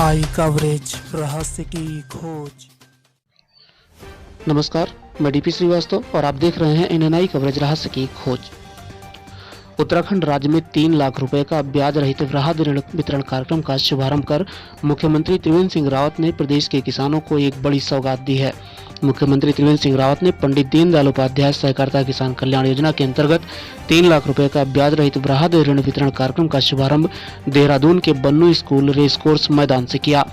आई coverage, रहस्य की खोज। नमस्कार, मैं डीपी श्रीवास्तव और आप देख रहे हैं एनएनआई कवरेज, रहस्य की खोज। उत्तराखंड राज्य में 3 लाख रुपए का ब्याज रहित वृहद ऋण वितरण कार्यक्रम का शुभारंभ कर मुख्यमंत्री त्रिवेंद्र सिंह रावत ने प्रदेश के किसानों को एक बड़ी सौगात दी है। मुख्यमंत्री त्रिवेंद्र सिंह रावत ने पंडित दीनदयाल उपाध्याय सहकारिता किसान कल्याण योजना के अंतर्गत 3 लाख रुपए का ब्याज रहित वृहद ऋण वितरण कार्यक्रम का शुभारंभ देहरादून के बन्नू स्कूल रेस कोर्स मैदान से किया।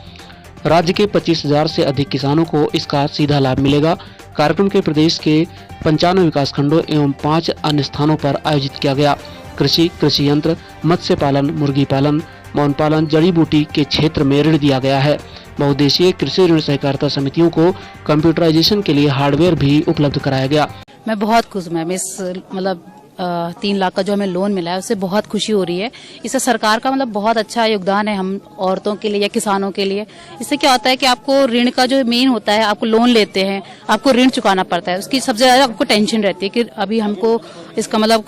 राज्य के 25,000 से अधिक किसानों को इसका सीधा लाभ मिलेगा। कार्यक्रम के प्रदेश के 95 विकास खंडों एवं 5 अन्य स्थानों पर आयोजित किया गया। कृषि यंत्र, मत्स्य पालन, मुर्गी पालन, मौन पालन, जड़ी बूटी के क्षेत्र में ऋण दिया गया है। बहुउद्देशीय कृषि ऋण सहकारिता समितियों को कंप्यूटराइजेशन के लिए हार्डवेयर भी उपलब्ध कराया गया। मैं बहुत खुश हूँ। मैं इस 3 लाख का जो हमें लोन मिला है उससे बहुत खुशी हो रही है। इससे सरकार का बहुत अच्छा योगदान है हम औरतों के लिए या किसानों के लिए। इससे क्या होता है कि आपको ऋण का जो मेन होता है, आपको लोन लेते हैं, आपको ऋण चुकाना पड़ता है, उसकी सबसे ज्यादा आपको टेंशन रहती है कि अभी हमको इसका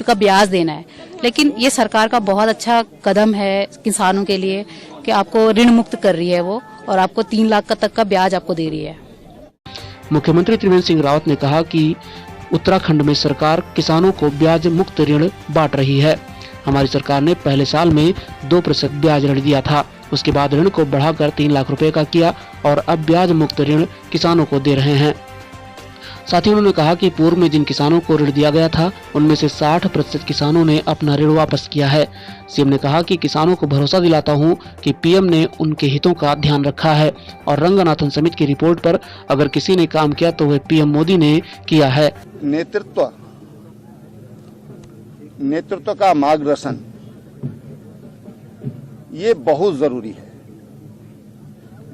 का ब्याज देना है। लेकिन ये सरकार का बहुत अच्छा कदम है किसानों के लिए कि आपको ऋण मुक्त कर रही है वो, और आपको 3 लाख तक का ब्याज आपको दे रही है। मुख्यमंत्री त्रिवेंद्र सिंह रावत ने कहा कि उत्तराखंड में सरकार किसानों को ब्याज मुक्त ऋण बांट रही है। हमारी सरकार ने पहले साल में 2% ब्याज ऋण दिया था, उसके बाद ऋण को बढ़ाकर 3 लाख रुपए का किया और अब ब्याज मुक्त ऋण किसानों को दे रहे हैं। साथ ही उन्होंने कहा कि पूर्व में जिन किसानों को ऋण दिया गया था उनमें से 60% किसानों ने अपना ऋण वापस किया है। सीएम ने कहा कि किसानों को भरोसा दिलाता हूं कि पीएम ने उनके हितों का ध्यान रखा है और रंगनाथन समिति की रिपोर्ट पर अगर किसी ने काम किया तो वह पीएम मोदी ने किया है। नेतृत्व का मार्गदर्शन ये बहुत जरूरी है।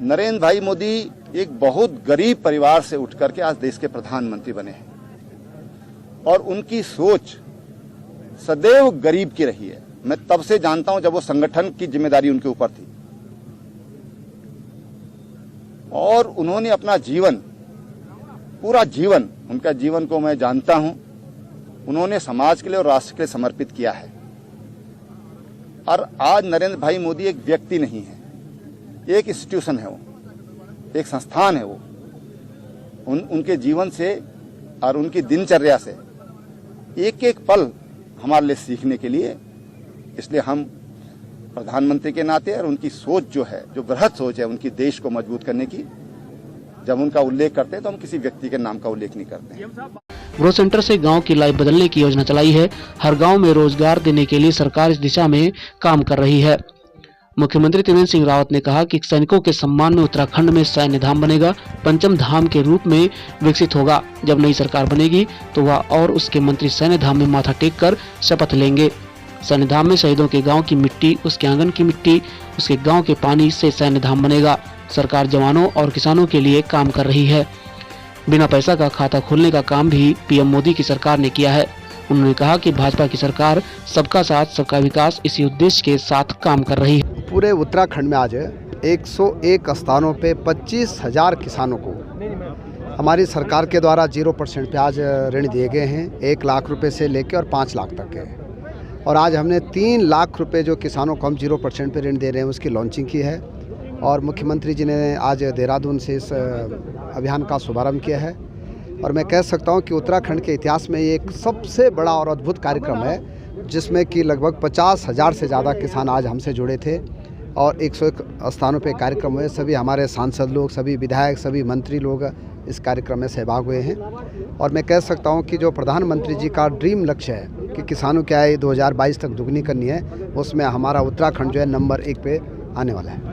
नरेंद्र भाई मोदी एक बहुत गरीब परिवार से उठकर के आज देश के प्रधानमंत्री बने हैं और उनकी सोच सदैव गरीब की रही है। मैं तब से जानता हूं जब वो संगठन की जिम्मेदारी उनके ऊपर थी और उन्होंने अपना जीवन, पूरा जीवन, उनका जीवन को मैं जानता हूं, उन्होंने समाज के लिए और राष्ट्र के लिए समर्पित किया है। और आज नरेंद्र भाई मोदी एक व्यक्ति नहीं है, एक इंस्टीट्यूशन है, वो एक संस्थान है। वो उनके जीवन से और उनकी दिनचर्या से एक एक पल हमारे लिए सीखने के लिए, इसलिए हम प्रधानमंत्री के नाते और उनकी सोच जो है, जो बृहद सोच है उनकी देश को मजबूत करने की, जब उनका उल्लेख करते हैं तो हम किसी व्यक्ति के नाम का उल्लेख नहीं करते हैं। ग्रोथ सेंटर से गांव की लाइफ बदलने की योजना चलाई है। हर गांव में रोजगार देने के लिए सरकार इस दिशा में काम कर रही है। मुख्यमंत्री त्रिवेंद्र सिंह रावत ने कहा कि सैनिकों के सम्मान में उत्तराखंड में सैन्य धाम बनेगा, पंचम धाम के रूप में विकसित होगा। जब नई सरकार बनेगी तो वह और उसके मंत्री सैन्य धाम में माथा टेक कर शपथ लेंगे। सैन्य धाम में शहीदों के गांव की मिट्टी, उसके आंगन की मिट्टी, उसके गांव के पानी से सैन्य धाम बनेगा। सरकार जवानों और किसानों के लिए काम कर रही है। बिना पैसा का खाता खोलने का काम भी पीएम मोदी की सरकार ने किया है। उन्होंने कहा कि भाजपा की सरकार सबका साथ सबका विकास इसी उद्देश्य के साथ काम कर रही है। पूरे उत्तराखंड में आज 101 स्थानों पे 25,000 किसानों को हमारी सरकार के द्वारा 0% ब्याज ऋण दिए गए हैं, 1 लाख रुपए से लेकर और 5 लाख तक के। और आज हमने 3 लाख रुपए जो किसानों को हम 0% पे ऋण दे रहे हैं उसकी लॉन्चिंग की है और मुख्यमंत्री जी ने आज देहरादून से इस अभियान का शुभारंभ किया है। और मैं कह सकता हूं कि उत्तराखंड के इतिहास में ये एक सबसे बड़ा और अद्भुत कार्यक्रम है जिसमें कि लगभग 50,000 से ज़्यादा किसान आज हमसे जुड़े थे और 101 स्थानों पे कार्यक्रम हुए। सभी हमारे सांसद लोग, सभी विधायक, सभी मंत्री लोग इस कार्यक्रम में सहभाग हुए हैं। और मैं कह सकता हूं कि जो प्रधानमंत्री जी का ड्रीम लक्ष्य है कि किसानों की आय 2022 तक दुगनी करनी है, उसमें हमारा उत्तराखंड जो है नंबर 1 पे आने वाला है।